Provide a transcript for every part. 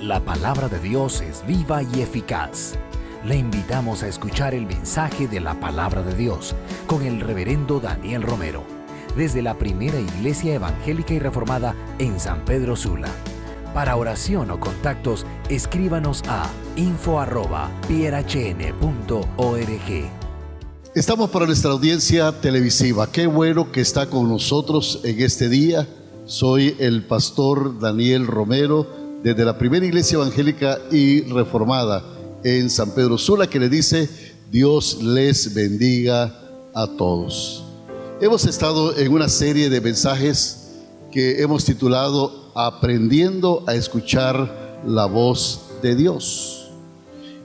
La palabra de Dios es viva y eficaz. Le invitamos a escuchar el mensaje de la palabra de Dios con el reverendo Daniel Romero, desde la primera iglesia evangélica y reformada en San Pedro Sula. Para oración o contactos, escríbanos a info@prhn.org. Estamos para nuestra audiencia televisiva. Qué bueno que está con nosotros en este día. Soy el pastor Daniel Romero, desde la primera iglesia evangélica y reformada en San Pedro Sula, que le dice: Dios les bendiga a todos. Hemos estado en una serie de mensajes que hemos titulado Aprendiendo a escuchar la voz de Dios.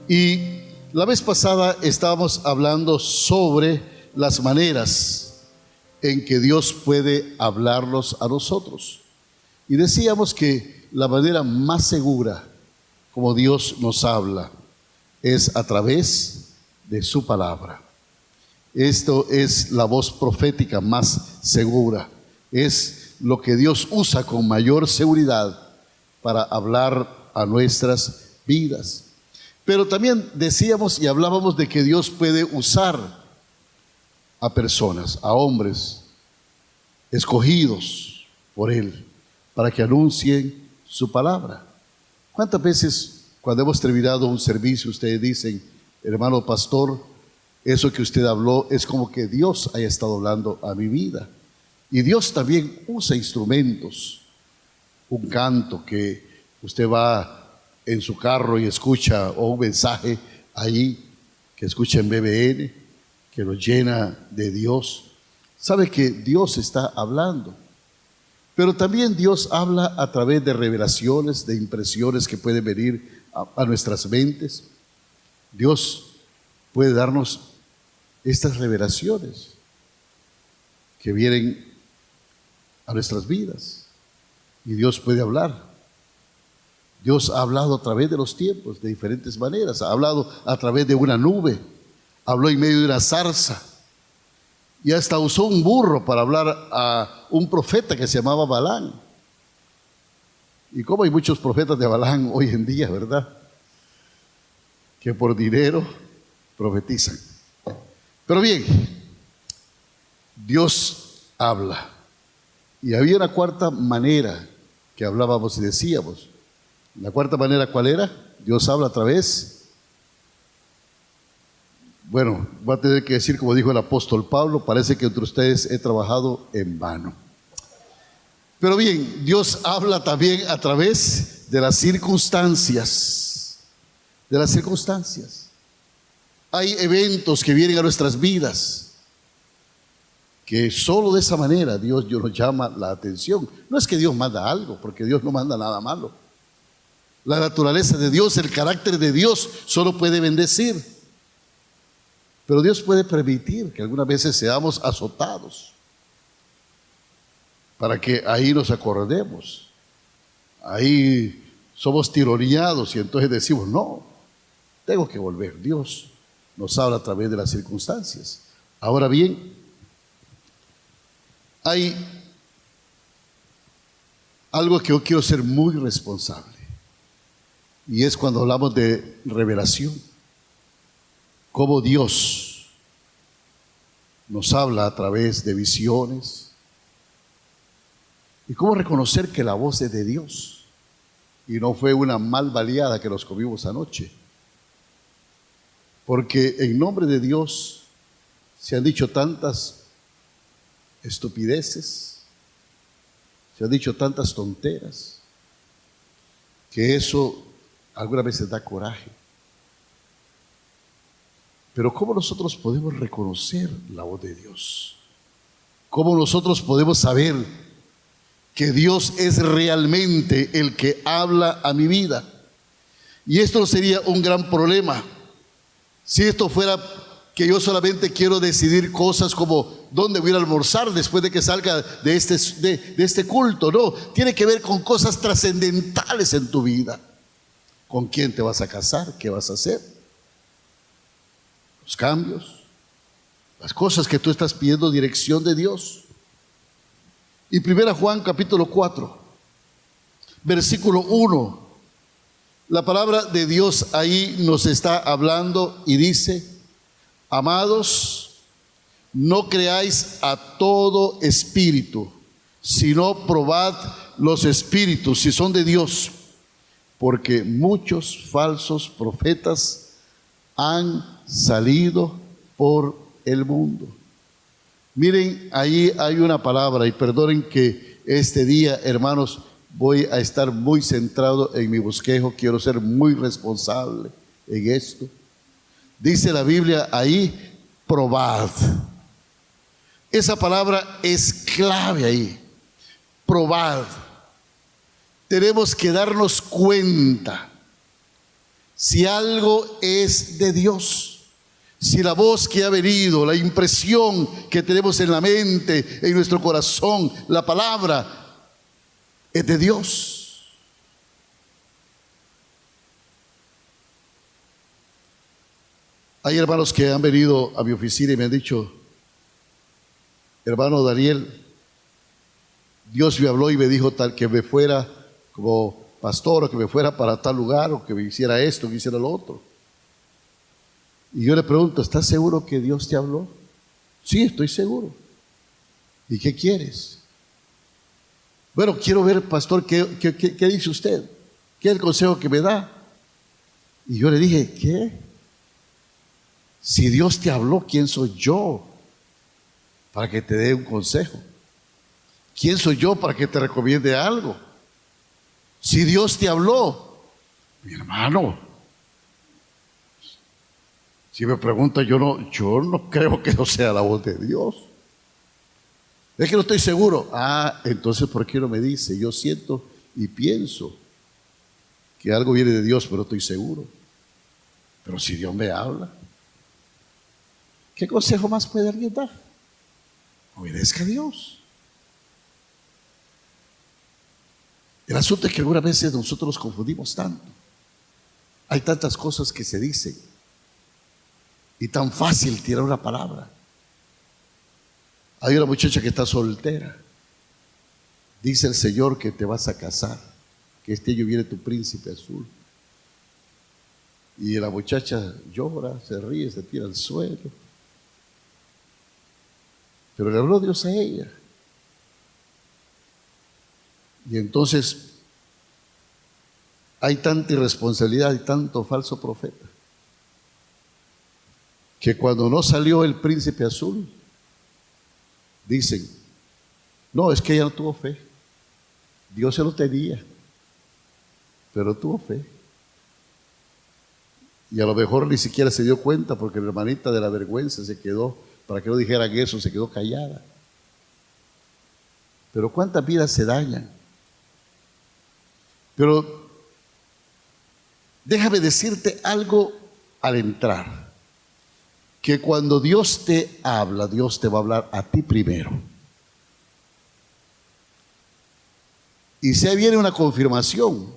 Y la vez pasada estábamos hablando sobre las maneras en que Dios puede hablarnos a nosotros. Y decíamos que la manera más segura como Dios nos habla es a través de su palabra. Esto es la voz profética más segura. Es lo que Dios usa con mayor seguridad para hablar a nuestras vidas. Pero también decíamos y hablábamos de que Dios puede usar a personas, a hombres escogidos por Él para que anuncien su palabra. ¿Cuántas veces cuando hemos terminado un servicio ustedes dicen: hermano pastor, eso que usted habló es como que Dios haya estado hablando a mi vida? Y Dios también usa instrumentos, un canto que usted va en su carro y escucha, o un mensaje ahí que escucha en BBN, que lo llena de Dios. Sabe que Dios está hablando. Pero también Dios habla a través de revelaciones, de impresiones que pueden venir a nuestras mentes. Dios puede darnos estas revelaciones que vienen a nuestras vidas. Y Dios puede hablar. Dios ha hablado a través de los tiempos de diferentes maneras. Ha hablado a través de una nube. Habló en medio de una zarza. Y hasta usó un burro para hablar a un profeta que se llamaba Balaam. Y como hay muchos profetas de Balaam hoy en día, ¿verdad? Que por dinero profetizan. Pero bien, Dios habla. Y había una cuarta manera que hablábamos y decíamos. La cuarta manera, ¿cuál era? Dios habla a través... Bueno, voy a tener que decir, como dijo el apóstol Pablo: parece que entre ustedes he trabajado en vano. Pero bien, Dios habla también a través de las circunstancias. De las circunstancias. Hay eventos que vienen a nuestras vidas que solo de esa manera Dios nos llama la atención. No es que Dios manda algo, porque Dios no manda nada malo. La naturaleza de Dios, el carácter de Dios solo puede bendecir. Pero Dios puede permitir que algunas veces seamos azotados para que ahí nos acordemos. Ahí somos tironeados y entonces decimos: no, tengo que volver. Dios nos habla a través de las circunstancias. Ahora bien, hay algo que yo quiero ser muy responsable, y es cuando hablamos de revelación. Cómo Dios nos habla a través de visiones, y cómo reconocer que la voz es de Dios y no fue una mal baleada que nos comimos anoche. Porque en nombre de Dios se han dicho tantas estupideces, se han dicho tantas tonteras, que eso algunas veces da coraje. Pero ¿cómo nosotros podemos reconocer la voz de Dios? ¿Cómo nosotros podemos saber que Dios es realmente el que habla a mi vida? Y esto no sería un gran problema si esto fuera que yo solamente quiero decidir cosas como dónde voy a ir a almorzar después de que salga de este culto. No, tiene que ver con cosas trascendentales en tu vida. ¿Con quién te vas a casar? ¿Qué vas a hacer? Los cambios, las cosas que tú estás pidiendo dirección de Dios. Y 1 Juan capítulo 4, versículo 1, La palabra de Dios ahí nos está hablando y dice: amados, no creáis a todo espíritu, sino probad los espíritus si son de Dios, porque muchos falsos profetas han salido por el mundo. Miren, ahí hay una palabra, y perdonen que este día, hermanos, voy a estar muy centrado en mi bosquejo, quiero ser muy responsable en esto. Dice la Biblia ahí: probad. Esa palabra es clave ahí, probad. Tenemos que darnos cuenta si algo es de Dios, si la voz que ha venido, la impresión que tenemos en la mente, en nuestro corazón, la palabra es de Dios. Hay hermanos que han venido a mi oficina y me han dicho: hermano Daniel, Dios me habló y me dijo tal que me fuera como pastor, o que me fuera para tal lugar, o que me hiciera esto, que hiciera lo otro. Y yo le pregunto: ¿estás seguro que Dios te habló? Sí, estoy seguro. ¿Y qué quieres? Bueno, quiero ver, pastor, ¿qué dice usted? ¿Qué es el consejo que me da? Y yo le dije: ¿qué? Si Dios te habló, ¿quién soy yo para que te dé un consejo? ¿Quién soy yo para que te recomiende algo? Si Dios te habló, mi hermano, si me pregunta, yo no creo que no sea la voz de Dios. Es que no estoy seguro. Ah, entonces ¿por qué no me dice? Yo siento y pienso que algo viene de Dios, pero no estoy seguro. Pero si Dios me habla, ¿qué consejo más puede alguien dar? Obedezca a Dios. El asunto es que algunas veces nosotros nos confundimos tanto. Hay tantas cosas que se dicen y tan fácil tirar una palabra. Hay una muchacha que está soltera. Dice el Señor que te vas a casar, que este año viene tu príncipe azul. Y la muchacha llora, se ríe, se tira al suelo. Pero le habló Dios a ella. Y entonces hay tanta irresponsabilidad y tanto falso profeta, que cuando no salió el príncipe azul, dicen: no, es que ella no tuvo fe. Dios se lo tenía, pero tuvo fe. Y a lo mejor ni siquiera se dio cuenta, porque la hermanita de la vergüenza se quedó, para que no dijeran eso, se quedó callada. Pero ¿cuántas vidas se dañan? Pero déjame decirte algo al entrar, que cuando Dios te habla, Dios te va a hablar a ti primero. Y si viene una confirmación,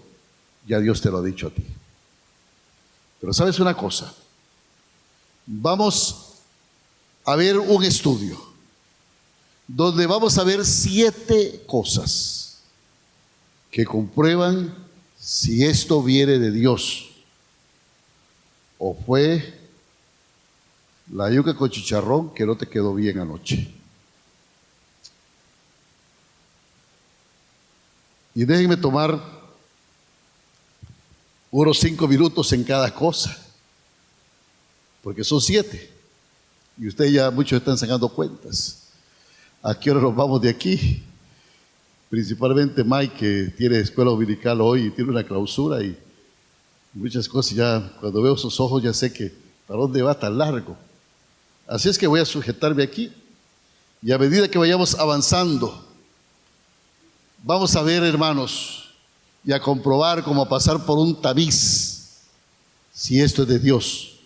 ya Dios te lo ha dicho a ti. Pero ¿sabes una cosa? Vamos a ver un estudio donde vamos a ver 7 cosas que comprueban si esto viene de Dios o fue la yuca con chicharrón que no te quedó bien anoche. Y déjenme tomar unos 5 minutos en cada cosa, porque son 7. Y ustedes ya muchos están sacando cuentas. ¿A qué hora nos vamos de aquí? Principalmente Mike, que tiene escuela dominical hoy y tiene una clausura y muchas cosas. Ya cuando veo sus ojos ya sé que para dónde va tan largo. Así es que voy a sujetarme aquí, y a medida que vayamos avanzando, vamos a ver, hermanos, y a comprobar, como a pasar por un tamiz, si esto es de Dios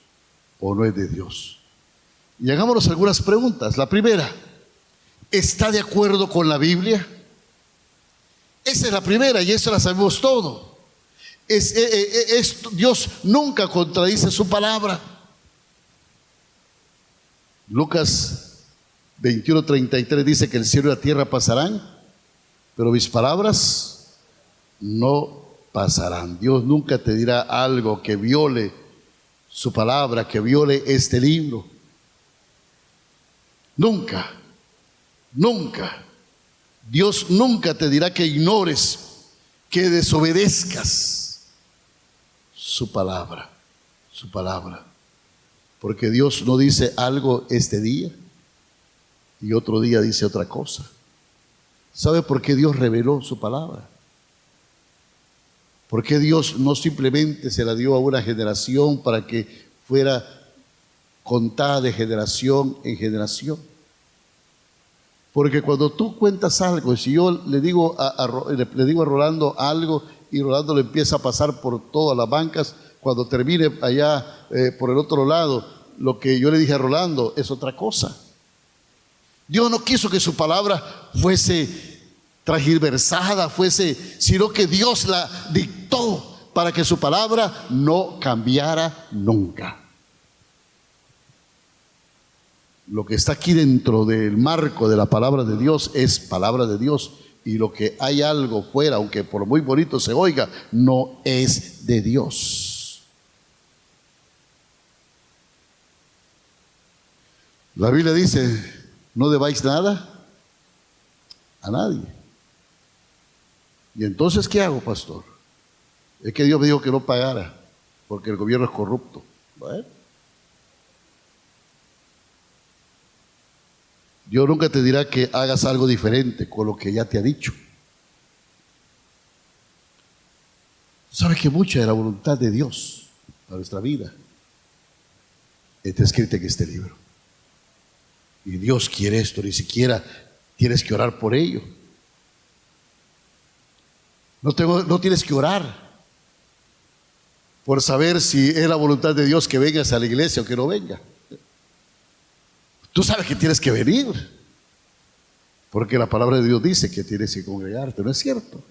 o no es de Dios. Y hagámonos algunas preguntas. La primera: ¿está de acuerdo con la Biblia? Esa es la primera, y eso la sabemos todo. Dios nunca contradice su palabra. Lucas 21:33 dice que el cielo y la tierra pasarán, pero mis palabras no pasarán. Dios nunca te dirá algo que viole su palabra, que viole este libro. Nunca, nunca. Dios nunca te dirá que ignores, que desobedezcas su palabra, su palabra. Porque Dios no dice algo este día y otro día dice otra cosa. ¿Sabe por qué Dios reveló su palabra? ¿Por qué Dios no simplemente se la dio a una generación para que fuera contada de generación en generación? Porque cuando tú cuentas algo, si yo le digo a Rolando algo y Rolando le empieza a pasar por todas las bancas, cuando termine allá por el otro lado, lo que yo le dije a Rolando es otra cosa. Dios no quiso que su palabra fuese transgiversada, sino que Dios la dictó para que su palabra no cambiara nunca. Lo que está aquí dentro del marco de la palabra de Dios es palabra de Dios, y lo que hay algo fuera, aunque por muy bonito se oiga, no es de Dios. La Biblia dice: no debáis nada a nadie. ¿Y entonces qué hago, pastor? Es que Dios me dijo que no pagara porque el gobierno es corrupto. Bueno, Dios nunca te dirá que hagas algo diferente con lo que ya te ha dicho. ¿Sabe que mucha de la voluntad de Dios para nuestra vida está escrita en este libro? Y Dios quiere esto, ni siquiera tienes que orar por ello. No tienes que orar por saber si es la voluntad de Dios que vengas a la iglesia o que no venga. Tú sabes que tienes que venir, porque la palabra de Dios dice que tienes que congregarte, ¿no es cierto?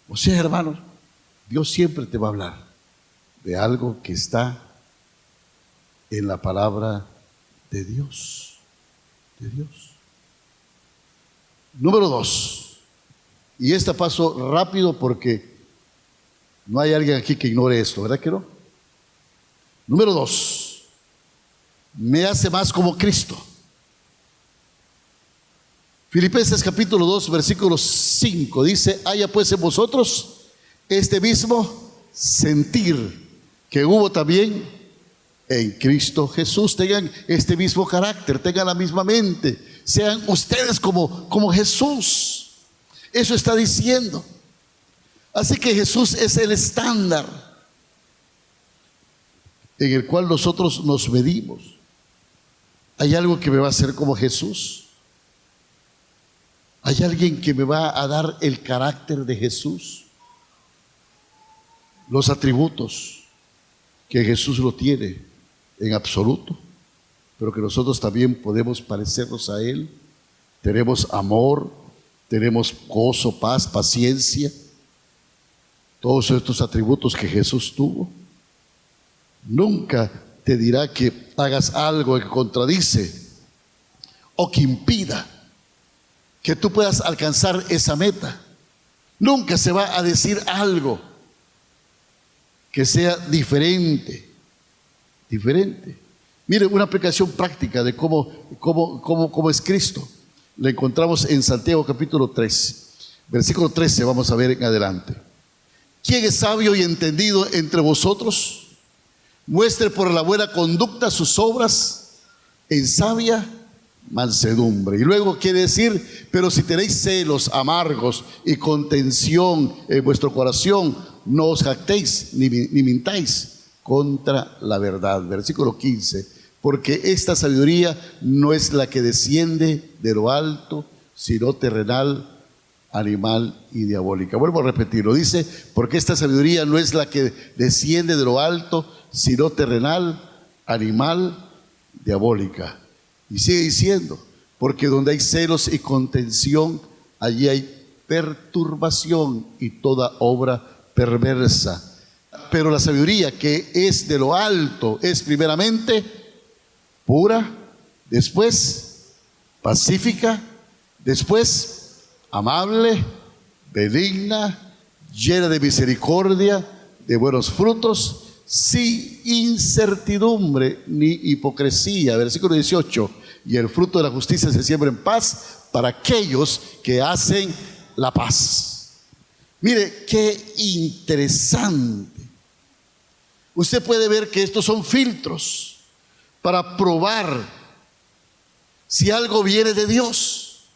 O sea, hermanos, Dios siempre te va a hablar de algo que está en la palabra de Dios. De Dios. Número 2. Y esta paso rápido porque no hay alguien aquí que ignore esto, ¿verdad que no? Número 2. Me hace más como Cristo. Filipenses capítulo 2, versículo 5 dice: haya pues en vosotros este mismo sentir que hubo también en Cristo Jesús. Tengan este mismo carácter, tengan la misma mente, sean ustedes como Jesús. Eso está diciendo. Así que Jesús es el estándar en el cual nosotros nos medimos. ¿Hay algo que me va a hacer como Jesús? ¿Hay alguien que me va a dar el carácter de Jesús? Los atributos que Jesús lo tiene en absoluto, pero que nosotros también podemos parecernos a Él. Tenemos amor, tenemos gozo, paz, paciencia, todos estos atributos que Jesús tuvo. Nunca te dirá que hagas algo que contradice o que impida que tú puedas alcanzar esa meta. Nunca se va a decir algo que sea diferente. Mire, una aplicación práctica de cómo es Cristo la encontramos en Santiago capítulo 3, versículo 13, vamos a ver en adelante. ¿Quién es sabio y entendido entre vosotros? Muestre por la buena conducta sus obras en sabia mansedumbre. Y luego quiere decir: pero si tenéis celos amargos y contención en vuestro corazón, no os jactéis ni mintáis contra la verdad. Versículo 15. Porque esta sabiduría no es la que desciende de lo alto, sino terrenal, animal y diabólica. Vuelvo a repetirlo. Dice: porque esta sabiduría no es la que desciende de lo alto, sino terrenal, animal, diabólica. Y sigue diciendo: porque donde hay celos y contención, allí hay perturbación y toda obra perversa. Pero la sabiduría que es de lo alto es primeramente pura, después pacífica, después amable, benigna, llena de misericordia, de buenos frutos, sin incertidumbre ni hipocresía. Versículo 18. Y el fruto de la justicia se siembra en paz para aquellos que hacen la paz. Mire, qué interesante. Usted puede ver que estos son filtros para probar si algo viene de Dios.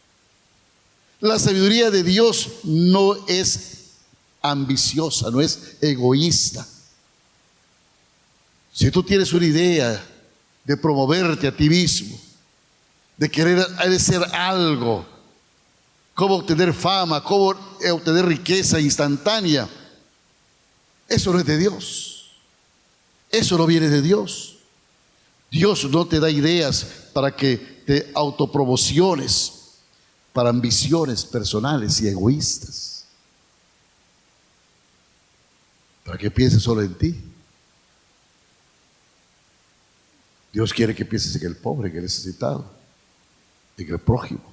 La sabiduría de Dios no es ambiciosa, no es egoísta. Si tú tienes una idea de promoverte a ti mismo, de querer ser algo, cómo obtener fama, cómo obtener riqueza instantánea, eso no es de Dios. Eso no viene de Dios. Dios no te da ideas para que te autopromociones, para ambiciones personales y egoístas, para que pienses solo en ti. Dios quiere que pienses en el pobre, en el necesitado, en el prójimo.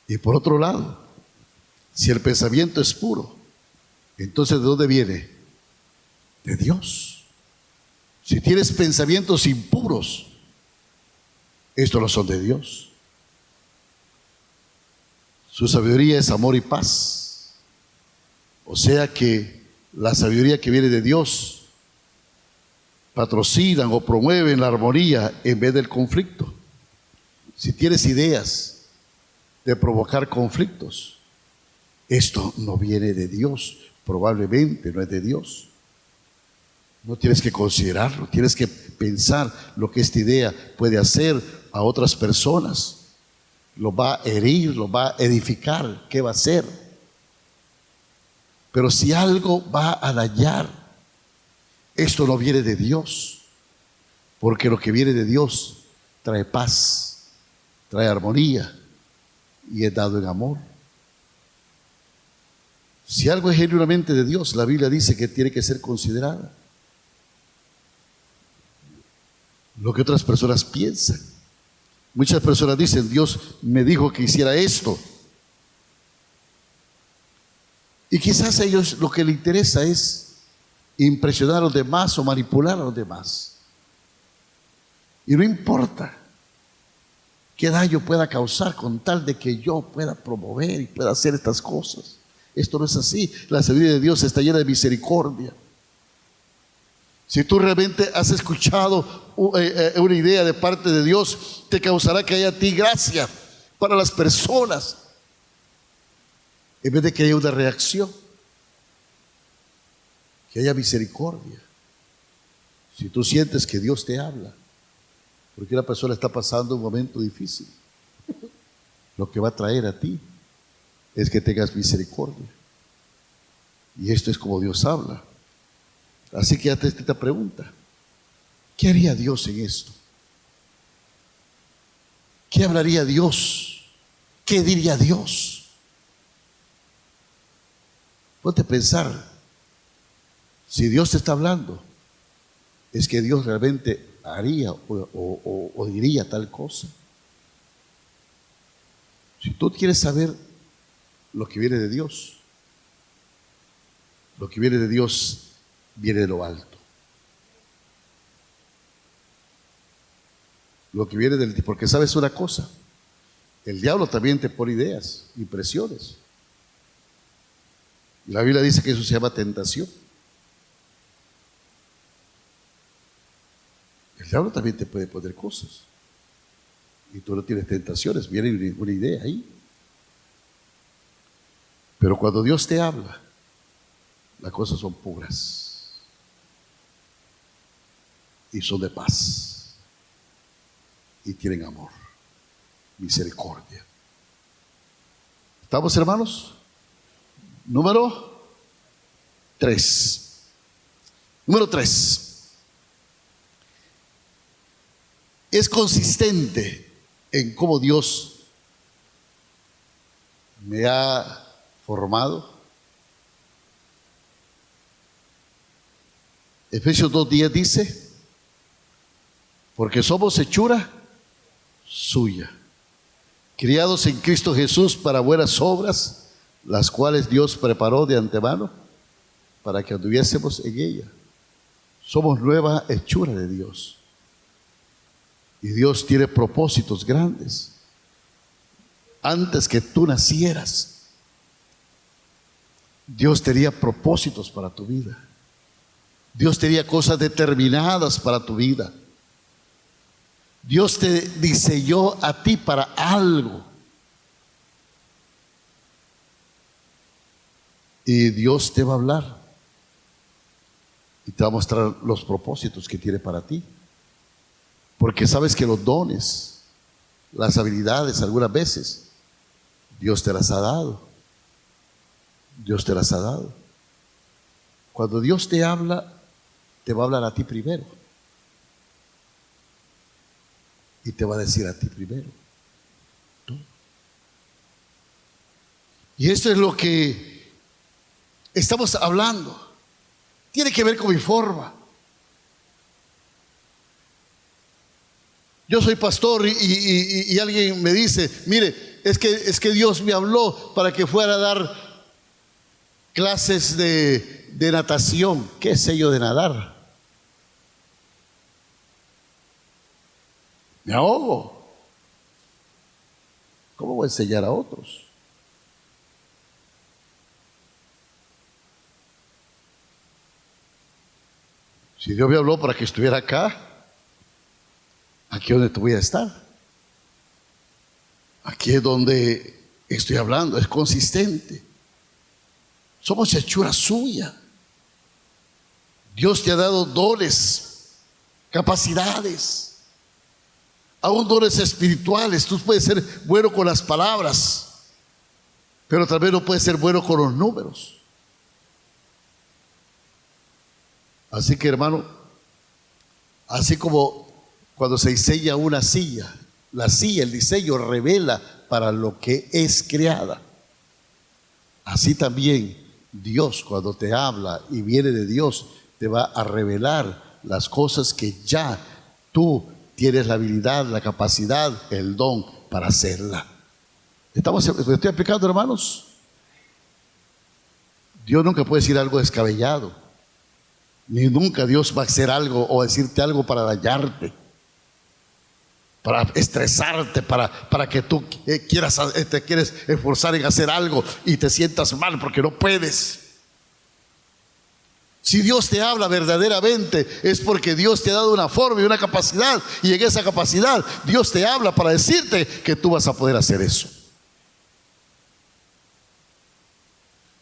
Y por otro lado, si el pensamiento es puro, entonces ¿de dónde viene? De Dios. Si tienes pensamientos impuros, estos no son de Dios. Su sabiduría es amor y paz. O sea que la sabiduría que viene de Dios patrocinan o promueven la armonía en vez del conflicto. Si tienes ideas de provocar conflictos, esto no viene de Dios, probablemente no es de Dios. No tienes que considerarlo, tienes que pensar lo que esta idea puede hacer a otras personas. Lo va a herir, lo va a edificar, ¿qué va a hacer? Pero si algo va a dañar, esto no viene de Dios, porque lo que viene de Dios trae paz, trae armonía y es dado en amor. Si algo es genuinamente de Dios, la Biblia dice que tiene que ser considerada. Lo que otras personas piensan. Muchas personas dicen, Dios me dijo que hiciera esto. Y quizás a ellos lo que les interesa es impresionar a los demás o manipular a los demás. Y no importa qué daño pueda causar con tal de que yo pueda promover y pueda hacer estas cosas. Esto no es así. La sabiduría de Dios está llena de misericordia. Si tú realmente has escuchado una idea de parte de Dios, te causará que haya a ti gracia para las personas, en vez de que haya una reacción, que haya misericordia. Si tú sientes que Dios te habla, porque una persona está pasando un momento difícil, lo que va a traer a ti es que tengas misericordia. Y esto es como Dios habla. Así que hazte esta pregunta: ¿qué haría Dios en esto? ¿Qué hablaría Dios? ¿Qué diría Dios? Ponte a pensar. Si Dios te está hablando, es que Dios realmente haría o diría tal cosa. Si tú quieres saber lo que viene de Dios, lo que viene de Dios viene de lo alto. Lo que viene del... Porque sabes una cosa, el diablo también te pone ideas, impresiones. Y la Biblia dice que eso se llama tentación. El diablo también te puede poner cosas. Y tú no tienes tentaciones, viene una idea ahí. Pero cuando Dios te habla, las cosas son puras. Y son de paz. Y tienen amor, misericordia. ¿Estamos, hermanos? Número 3. Número 3. Es consistente en cómo Dios me ha formado. Efesios 2:10 dice: porque somos hechura suya, criados en Cristo Jesús para buenas obras, las cuales Dios preparó de antemano para que anduviésemos en ella. Somos nueva hechura de Dios. Y Dios tiene propósitos grandes. Antes que tú nacieras, Dios tenía propósitos para tu vida. Dios tenía cosas determinadas para tu vida. Dios te diseñó a ti para algo. Y Dios te va a hablar y te va a mostrar los propósitos que tiene para ti. Porque sabes que los dones, las habilidades, algunas veces, Dios te las ha dado. Dios te las ha dado. Cuando Dios te habla, te va a hablar a ti primero. Y te va a decir a ti primero. Tú. Y esto es lo que estamos hablando. Tiene que ver con mi forma. Yo soy pastor y alguien me dice, mire, es que Dios me habló para que fuera a dar clases de natación. ¿Qué sé yo de nadar? Me ahogo. ¿Cómo voy a enseñar a otros? Si Dios me habló para que estuviera acá, aquí es donde te voy a estar. Aquí es donde estoy hablando, es consistente. Somos hechura suya. Dios te ha dado dones, capacidades, aún dones espirituales. Tú puedes ser bueno con las palabras, pero tal vez no puedes ser bueno con los números. Así que, hermano, así como cuando se diseña una silla, la silla, el diseño revela para lo que es creada. Así también Dios, cuando te habla y viene de Dios, te va a revelar las cosas que ya tú tienes la habilidad, la capacidad, el don para hacerla. ¿Estoy explicando, hermanos? Dios nunca puede decir algo descabellado, ni nunca Dios va a hacer algo o decirte algo para dañarte, para estresarte, para que tú te quieres esforzar en hacer algo y te sientas mal porque no puedes. Si Dios te habla verdaderamente es porque Dios te ha dado una forma y una capacidad, y en esa capacidad Dios te habla para decirte que tú vas a poder hacer eso.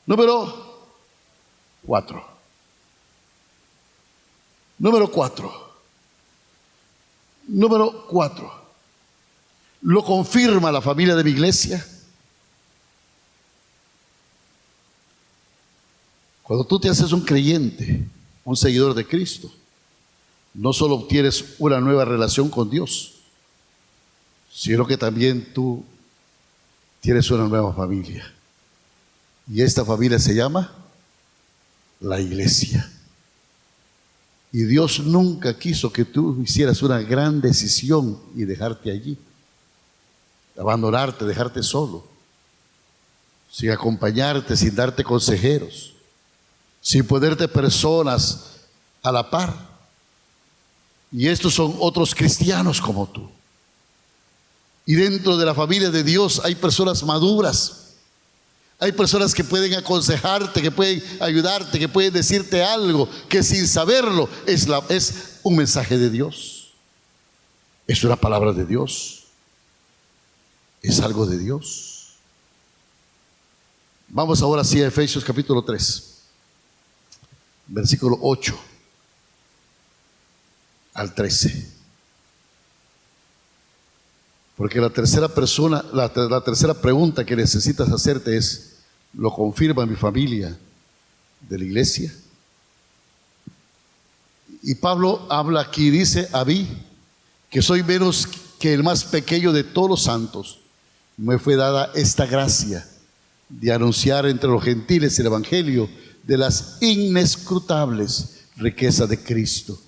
Número 4. Número 4. Lo confirma la familia de mi iglesia. Cuando tú te haces un creyente, un seguidor de Cristo, no solo obtienes una nueva relación con Dios, sino que también tú tienes una nueva familia. Y esta familia se llama la iglesia. Y Dios nunca quiso que tú hicieras una gran decisión y dejarte allí, abandonarte, dejarte solo, sin acompañarte, sin darte consejeros, sin ponerte personas a la par. Y estos son otros cristianos como tú. Y dentro de la familia de Dios hay personas maduras. Hay personas que pueden aconsejarte, que pueden ayudarte, que pueden decirte algo que sin saberlo es un mensaje de Dios. Es una palabra de Dios. Es algo de Dios. Vamos ahora sí a Efesios capítulo 3, versículo 8 al 13. Porque la tercera pregunta que necesitas hacerte es: ¿lo confirma mi familia de la iglesia? Y Pablo habla aquí, dice: a mí, que soy menos que el más pequeño de todos los santos, me fue dada esta gracia de anunciar entre los gentiles el evangelio de las inescrutables riquezas de Cristo,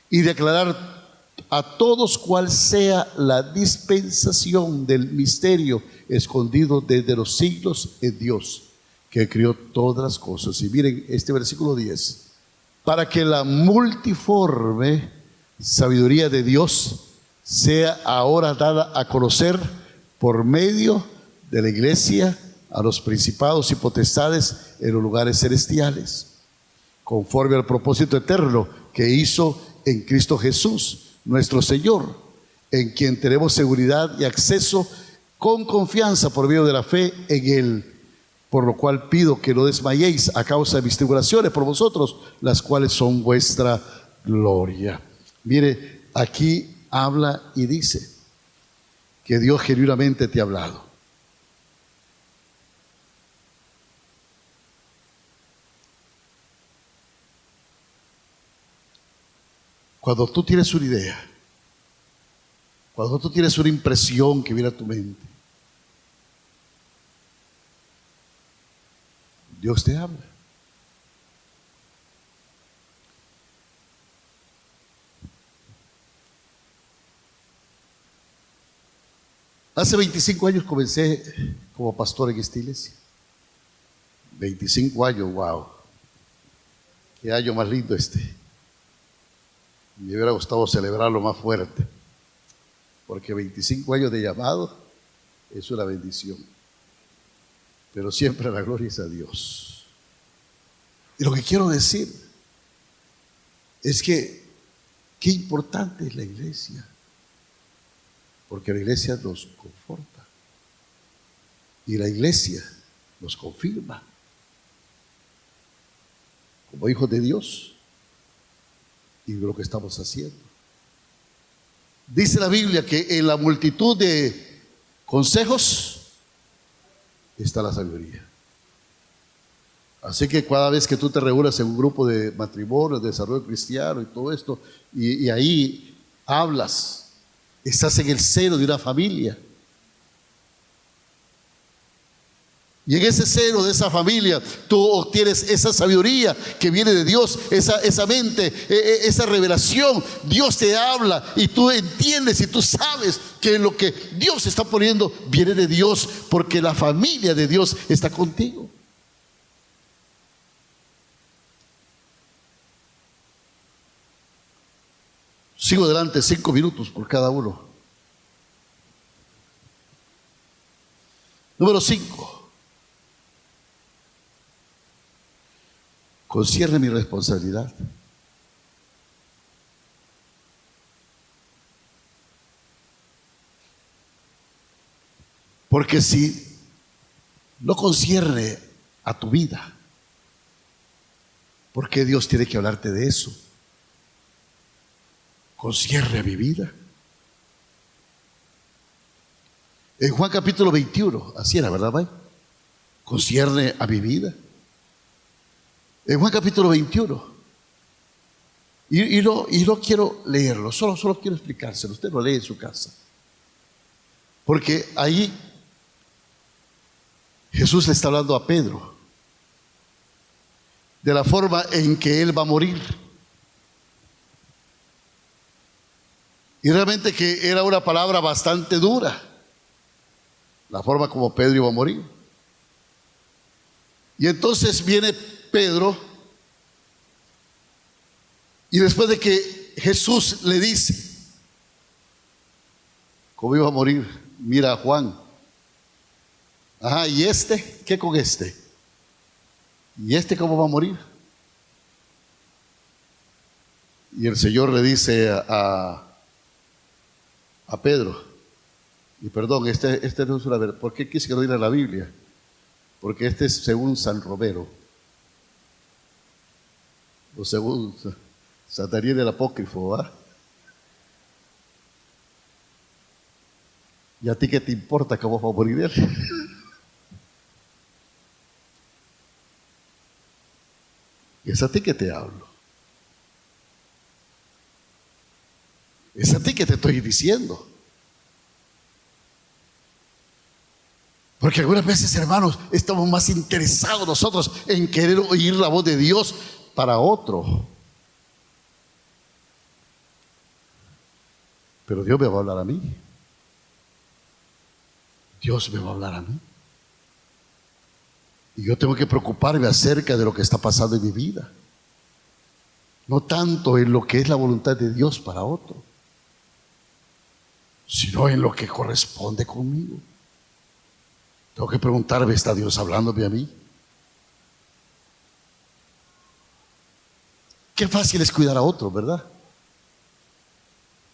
y de aclarar a todos cuál sea la dispensación del misterio escondido desde los siglos en Dios, que crió todas las cosas. Y miren este versículo 10. Para que la multiforme sabiduría de Dios sea ahora dada a conocer por medio de la iglesia a los principados y potestades en los lugares celestiales, conforme al propósito eterno que hizo en Cristo Jesús, nuestro Señor, en quien tenemos seguridad y acceso con confianza por medio de la fe en Él. Por lo cual pido que no desmayéis a causa de mis tribulaciones por vosotros, las cuales son vuestra gloria. Mire, aquí habla y dice que Dios genuinamente te ha hablado. Cuando tú tienes una idea, cuando tú tienes una impresión que viene a tu mente, Dios te habla. Hace 25 años comencé como pastor en esta iglesia. 25 años, wow. Qué año más lindo este. Me hubiera gustado celebrarlo más fuerte, porque 25 años de llamado es una bendición. Pero siempre la gloria es a Dios. Y lo que quiero decir es que qué importante es la iglesia, porque la iglesia nos conforta y la iglesia nos confirma como hijos de Dios y lo que estamos haciendo. Dice la Biblia que en la multitud de consejos está la sabiduría. Así que cada vez que tú te reúnas en un grupo de matrimonio, de desarrollo cristiano y todo esto, y ahí hablas, estás en el seno de una familia. Y en ese seno de esa familia tú obtienes esa sabiduría que viene de Dios, esa mente, esa revelación. Dios te habla y tú entiendes y tú sabes que lo que Dios está poniendo viene de Dios, porque la familia de Dios está contigo. Sigo adelante, 5 minutos por cada uno. Número 5. Concierne mi responsabilidad. Porque si no concierne a tu vida, ¿por qué Dios tiene que hablarte de eso? Concierne a mi vida. En Juan capítulo 21, así era, ¿verdad, May? Concierne a mi vida. En Juan capítulo 21. Y no quiero leerlo, solo quiero explicárselo. Usted lo lee en su casa. Porque ahí Jesús le está hablando a Pedro de la forma en que él va a morir. Y realmente que era una palabra bastante dura, la forma como Pedro iba a morir. Y entonces viene Pedro, y después de que Jesús le dice cómo iba a morir, mira a Juan. Ajá, ¿y este? ¿Qué con este? ¿Y este cómo va a morir? Y el Señor le dice a Pedro, y perdón, este no es una verdad. ¿Por qué quise que no diga la Biblia? Porque este es según San Romero, o según San Daniel el Apócrifo, ¿va? ¿Y a ti qué te importa cómo va a morir él? Es a ti que te hablo. Es a ti que te estoy diciendo. Porque algunas veces, hermanos, estamos más interesados nosotros en querer oír la voz de Dios para otro. Pero Dios me va a hablar a mí. Dios me va a hablar a mí. Y yo tengo que preocuparme acerca de lo que está pasando en mi vida. No tanto en lo que es la voluntad de Dios para otro, sino en lo que corresponde conmigo. Tengo que preguntarme, ¿está Dios hablándome a mí? Qué fácil es cuidar a otros, ¿verdad?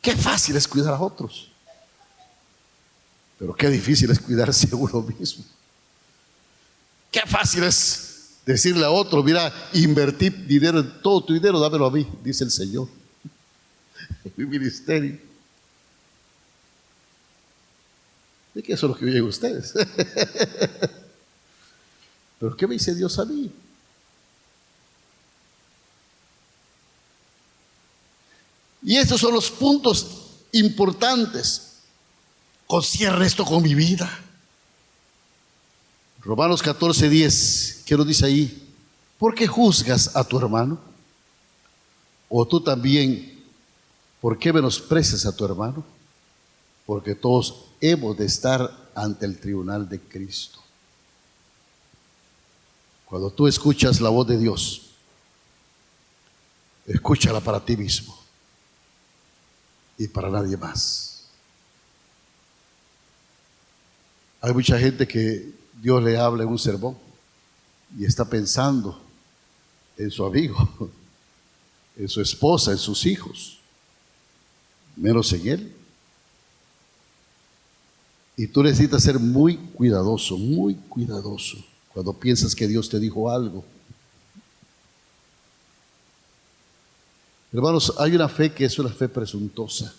Qué fácil es cuidar a otros. Pero qué difícil es cuidarse a uno mismo. Qué fácil es decirle a otro, mira, invertí dinero en todo tu dinero, dámelo a mí, dice el Señor. En mi ministerio. ¿De qué eso es lo que oyen ustedes? Pero ¿qué me dice Dios a mí? Y estos son los puntos importantes. Concierne esto con mi vida. Romanos 14:10, ¿qué nos dice ahí? ¿Por qué juzgas a tu hermano? O tú también, ¿por qué menosprecias a tu hermano? Porque todos hemos de estar ante el tribunal de Cristo. Cuando tú escuchas la voz de Dios, escúchala para ti mismo y para nadie más. Hay mucha gente que Dios le habla en un sermón y está pensando en su amigo, en su esposa, en sus hijos, menos en él. Y tú necesitas ser muy cuidadoso cuando piensas que Dios te dijo algo. Hermanos, hay una fe que es una fe presuntuosa,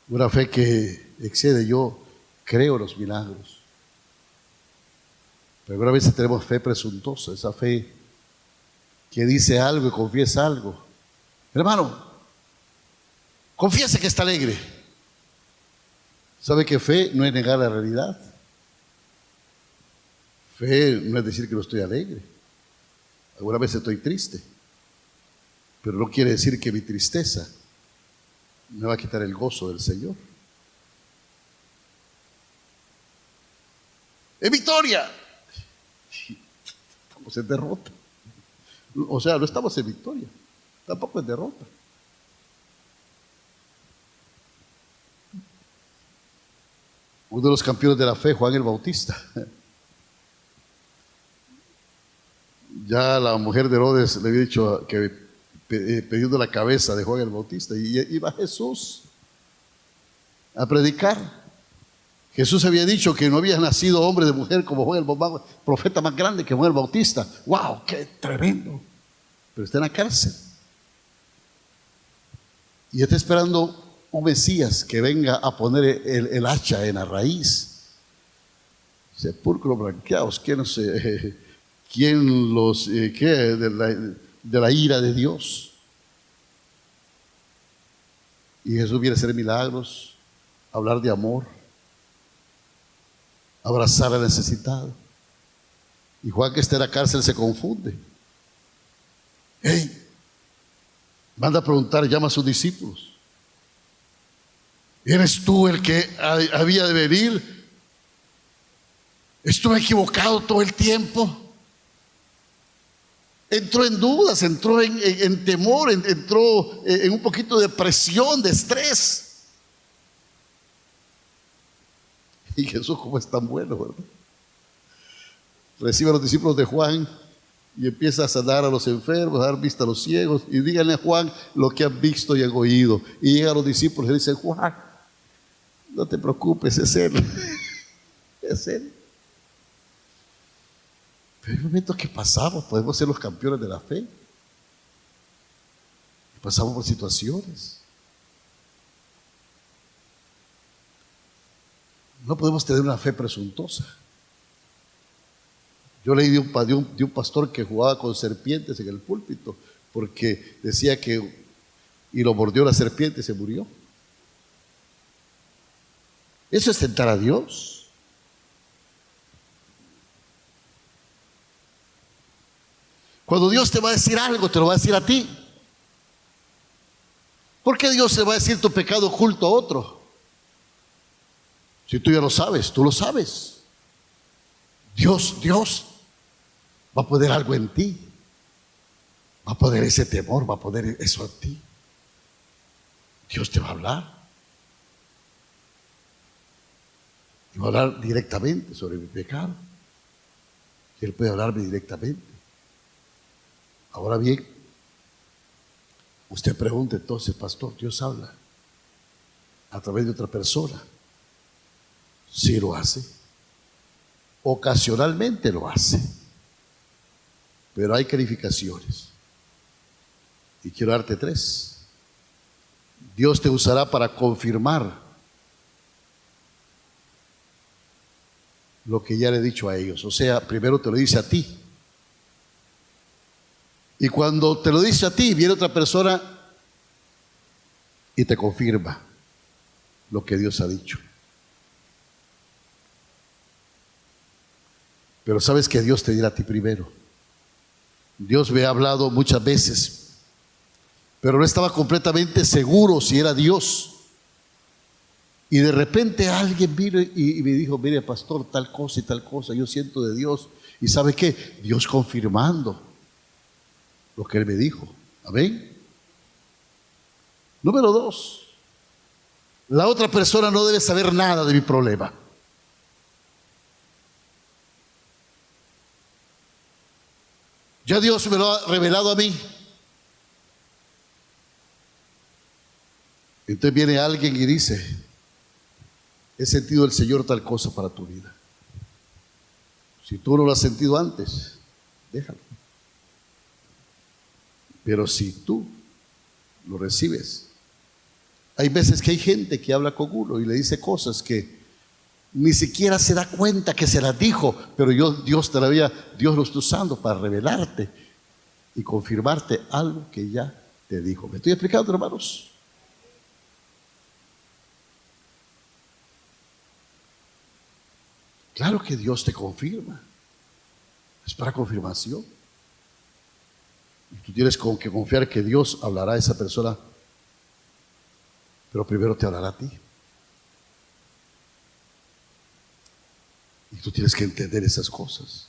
una fe que excede. Yo creo en los milagros, pero algunas veces tenemos fe presuntuosa, esa fe que dice algo y confiesa algo. Hermano, confiese que está alegre. ¿Sabe que fe no es negar la realidad? Fe no es decir que no estoy alegre. Algunas veces estoy triste, pero no quiere decir que mi tristeza me va a quitar el gozo del Señor. ¡Es victoria! Estamos en derrota. O sea, no estamos en victoria, tampoco en derrota. Uno de los campeones de la fe, Juan el Bautista. Ya la mujer de Herodes le había dicho que pidiendo la cabeza de Juan el Bautista, y iba Jesús a predicar. Jesús había dicho que no había nacido hombre de mujer como Juan el Bautista, profeta más grande que Juan el Bautista. ¡Wow! ¡Qué tremendo! Pero está en la cárcel y está esperando un Mesías que venga a poner el hacha en la raíz. Sepulcros blanqueados, ¿quién los de la ira de Dios? Y Jesús viene a hacer milagros, hablar de amor, abrazar al necesitado. Y Juan, que está en la cárcel, se confunde. ¡Hey! Manda a preguntar, llama a sus discípulos. ¿Eres tú el que había de venir? ¿Estuve equivocado todo el tiempo? Entró en dudas, entró en temor, entró en un poquito de presión, de estrés. Y Jesús, como es tan bueno, ¿verdad? Recibe a los discípulos de Juan y empieza a sanar a los enfermos, a dar vista a los ciegos. Y díganle a Juan lo que han visto y han oído. Y llegan los discípulos y le dicen: Juan, no te preocupes, es él. Es él. Pero hay momentos que pasamos, podemos ser los campeones de la fe. Pasamos por situaciones. No podemos tener una fe presuntuosa. Yo leí de un pastor que jugaba con serpientes en el púlpito porque decía que y lo mordió la serpiente y se murió. Eso es tentar a Dios. Cuando Dios te va a decir algo, te lo va a decir a ti. ¿Por qué Dios se va a decir tu pecado oculto a otro? Si tú ya lo sabes, tú lo sabes. Dios va a poner algo en ti. Va a poner ese temor, va a poner eso en ti. Dios te va a hablar. Te va a hablar directamente sobre mi pecado. Y Él puede hablarme directamente. Ahora bien, usted pregunta entonces, pastor, ¿Dios habla a través de otra persona? Sí lo hace. Ocasionalmente lo hace. Pero hay calificaciones. Y quiero darte 3. Dios te usará para confirmar lo que ya le he dicho a ellos. O sea, primero te lo dice a ti. Y cuando te lo dice a ti, viene otra persona y te confirma lo que Dios ha dicho. Pero sabes que Dios te dirá a ti primero. Dios me ha hablado muchas veces, pero no estaba completamente seguro si era Dios. Y de repente alguien vino y me dijo, mire pastor, tal cosa y tal cosa, yo siento de Dios. ¿Y sabe qué? Dios confirmando lo que Él me dijo. Amén. Número 2, la otra persona no debe saber nada de mi problema. Ya Dios me lo ha revelado a mí. Entonces viene alguien y dice, he sentido del Señor tal cosa para tu vida. Si tú no lo has sentido antes, déjalo. Pero si tú lo recibes, hay veces que hay gente que habla con uno y le dice cosas que ni siquiera se da cuenta que se las dijo, pero Dios lo está usando para revelarte y confirmarte algo que ya te dijo. ¿Me estoy explicando, hermanos? Claro que Dios te confirma. Es para confirmación. Y tú tienes que confiar que Dios hablará a esa persona, pero primero te hablará a ti. Y tú tienes que entender esas cosas.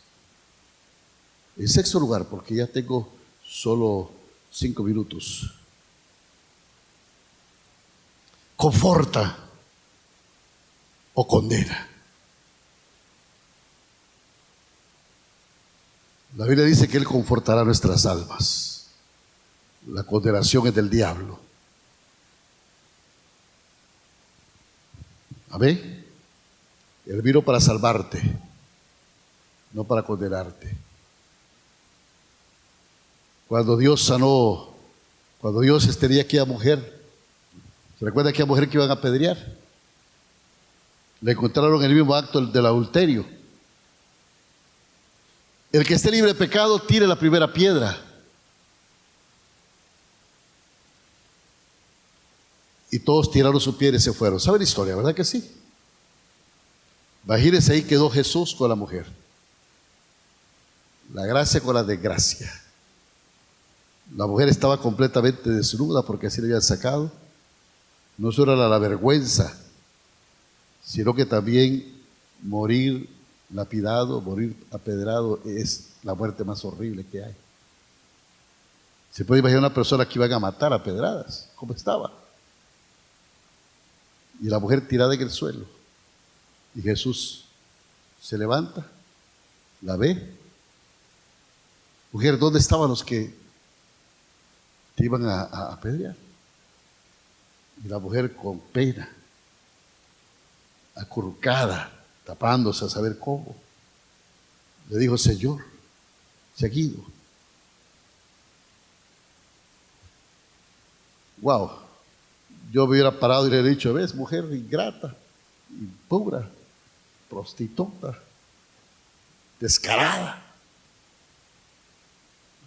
En sexto lugar, porque ya tengo solo 5 minutos. Conforta o condena. La Biblia dice que Él confortará nuestras almas. La condenación es del diablo. Amén. Él vino para salvarte, no para condenarte. Cuando Dios sanó, cuando Dios tenía aquella mujer, ¿se recuerda aquella mujer que iban a apedrear? Le encontraron en el mismo acto del adulterio. El que esté libre de pecado, tire la primera piedra. Y todos tiraron su piedra y se fueron. ¿Sabe la historia, verdad que sí? Imagínense, ahí quedó Jesús con la mujer. La gracia con la desgracia. La mujer estaba completamente desnuda porque así le habían sacado. No solo era la vergüenza, sino que también morir lapidado, morir apedrado es la muerte más horrible que hay. Se puede imaginar una persona que iban a matar a pedradas, ¿cómo estaba? Y la mujer tirada en el suelo. Y Jesús se levanta, la ve. Mujer, ¿dónde estaban los que te iban a apedrear? Y la mujer con pena, acurrucada, tapándose a saber cómo, le dijo, Señor, seguido. Wow, yo me hubiera parado y le he dicho, ves, mujer ingrata, impura, prostituta, descarada.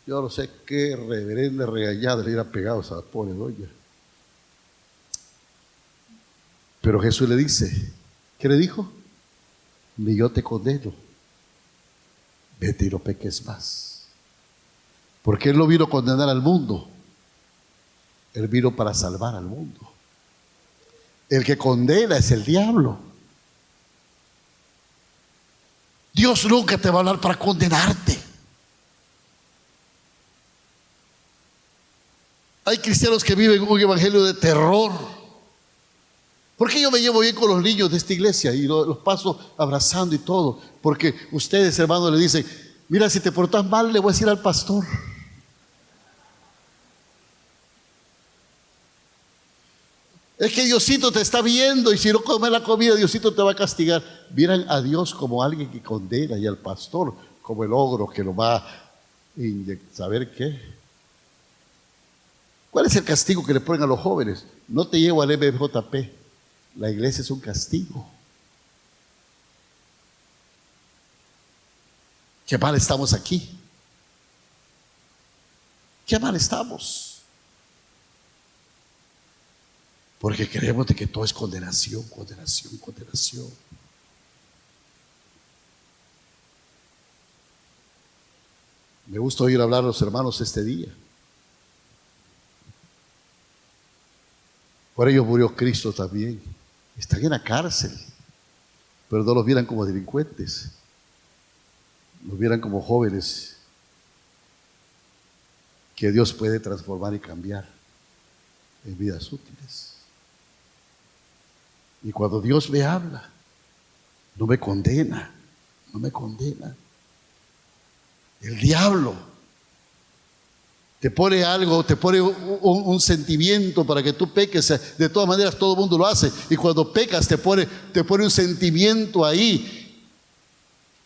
Yo no sé qué reverenda regañada le hubiera pegado a esa pobre doña. Pero Jesús le dice, ¿qué le dijo? Ni yo te condeno, vete y no peques más. Porque Él no vino a condenar al mundo, Él vino para salvar al mundo. El que condena es el diablo. Dios nunca te va a hablar para condenarte. Hay cristianos que viven un evangelio de terror. ¿Por qué yo me llevo bien con los niños de esta iglesia y los paso abrazando y todo? Porque ustedes, hermanos, le dicen: mira, si te portas mal, le voy a decir al pastor. Es que Diosito te está viendo y si no comes la comida, Diosito te va a castigar. Miran a Dios como alguien que condena y al pastor como el ogro que lo va a inyectar. ¿Saber qué? ¿Cuál es el castigo que le ponen a los jóvenes? No te llevo al MJP. La iglesia es un castigo. Qué mal estamos aquí. Qué mal estamos. Porque creemos de que todo es condenación, condenación, condenación. Me gusta oír hablar a los hermanos este día. Por ellos murió Cristo también. Están en la cárcel, pero no los vieran como delincuentes. Los vieran como jóvenes que Dios puede transformar y cambiar en vidas útiles. Y cuando Dios me habla, no me condena, no me condena. El diablo te pone algo, te pone un sentimiento para que tú peques. De todas maneras, todo el mundo lo hace. Y cuando pecas, te pone un sentimiento ahí.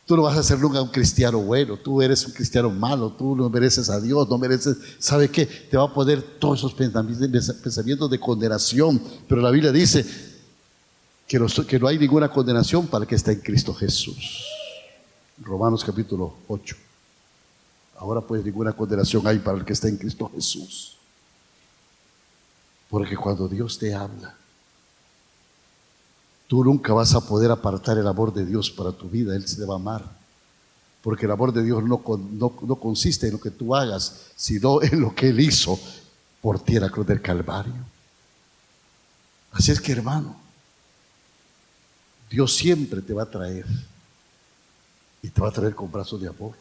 Tú no vas a ser nunca un cristiano bueno. Tú eres un cristiano malo. Tú no mereces a Dios. No mereces, ¿sabe qué? Te va a poner todos esos pensamientos de condenación. Pero la Biblia dice que no hay ninguna condenación para el que está en Cristo Jesús. Romanos capítulo 8. Ahora pues ninguna condenación hay para el que está en Cristo Jesús. Porque cuando Dios te habla, tú nunca vas a poder apartar el amor de Dios para tu vida. Él se te va a amar. Porque el amor de Dios no consiste en lo que tú hagas, sino en lo que Él hizo por ti en la cruz del Calvario. Así es que, hermano, Dios siempre te va a traer. Y te va a traer con brazos de amor.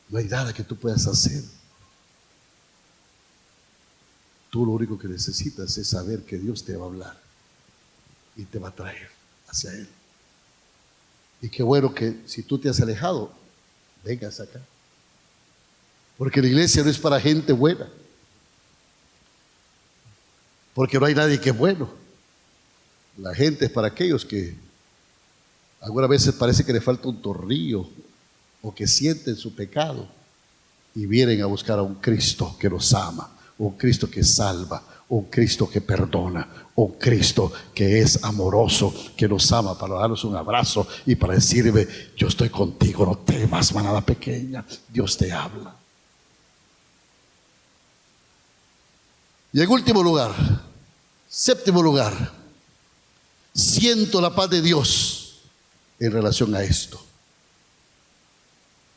No hay nada que tú puedas hacer. Tú lo único que necesitas es saber que Dios te va a hablar y te va a traer hacia Él. Y qué bueno que si tú te has alejado, vengas acá. Porque la iglesia no es para gente buena. Porque no hay nadie que es bueno. La gente es para aquellos que algunas veces parece que le falta un tornillo o que sienten su pecado y vienen a buscar a un Cristo que los ama, un Cristo que salva, un Cristo que perdona, un Cristo que es amoroso, que los ama, para darnos un abrazo y para decirle: yo estoy contigo, no temas, manada pequeña, Dios te habla. Y en último lugar, séptimo lugar, siento la paz de Dios en relación a esto.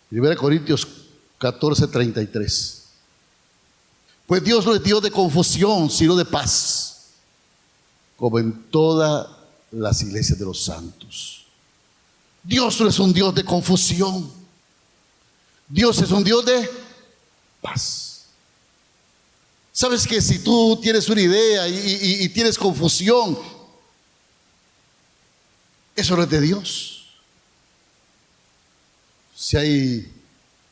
1 Corintios 14:33. Pues Dios no es Dios de confusión, sino de paz, como en todas las iglesias de los santos. Dios no es un Dios de confusión. Dios es un Dios de paz. Sabes que si tú tienes una idea y tienes confusión, eso no es de Dios. Si hay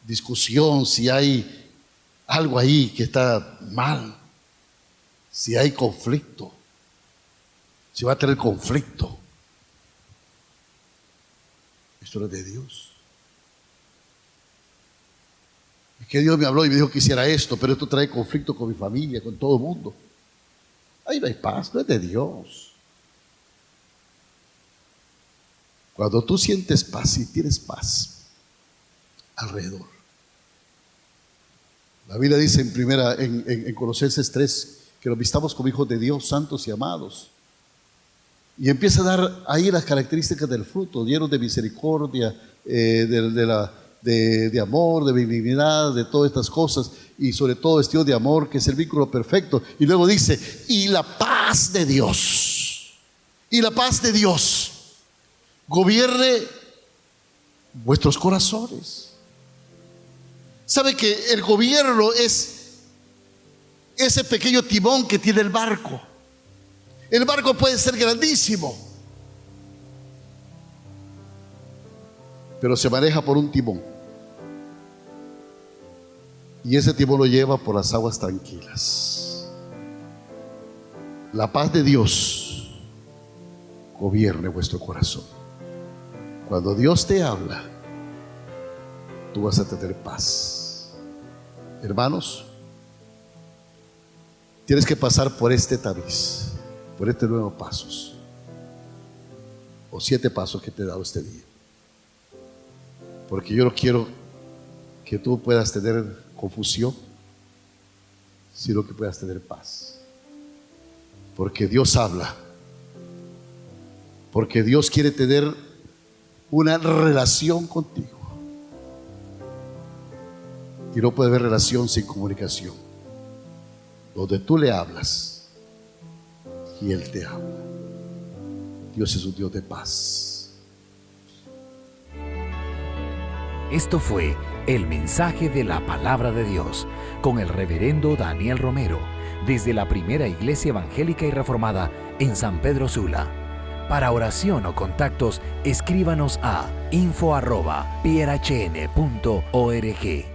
discusión, si hay algo ahí que está mal, si hay conflicto, si va a tener conflicto, esto no es de Dios. Es que Dios me habló y me dijo que hiciera esto, pero esto trae conflicto con mi familia, con todo el mundo. Ahí no hay paz, no es de Dios. Cuando tú sientes paz y tienes paz alrededor. La Biblia dice en Colosenses 3 que nos vistamos como hijos de Dios, santos y amados. Y empieza a dar ahí las características del fruto, llenos de misericordia, de amor, de benignidad, de todas estas cosas, y sobre todo vestidos de amor, que es el vínculo perfecto. Y luego dice: y la paz de Dios. Y la paz de Dios. gobierne vuestros corazones. ¿Sabe que el gobierno es ese pequeño timón que tiene el barco? El barco puede ser grandísimo, pero se maneja por un timón. Y ese timón lo lleva por las aguas tranquilas. La paz de Dios gobierne vuestro corazón. Cuando Dios te habla, tú vas a tener paz. Hermanos, tienes que pasar por este tabiz, por estos 9 pasos, o 7 pasos que te he dado este día. Porque yo no quiero que tú puedas tener confusión, sino que puedas tener paz. Porque Dios habla, porque Dios quiere tener una relación contigo. Y no puede haber relación sin comunicación, donde tú le hablas y Él te habla. Dios es un Dios de paz. Esto fue el mensaje de la palabra de Dios con el reverendo Daniel Romero, desde la Primera Iglesia Evangélica y Reformada en San Pedro Sula. Para oración o contactos, escríbanos a info@prhn.org.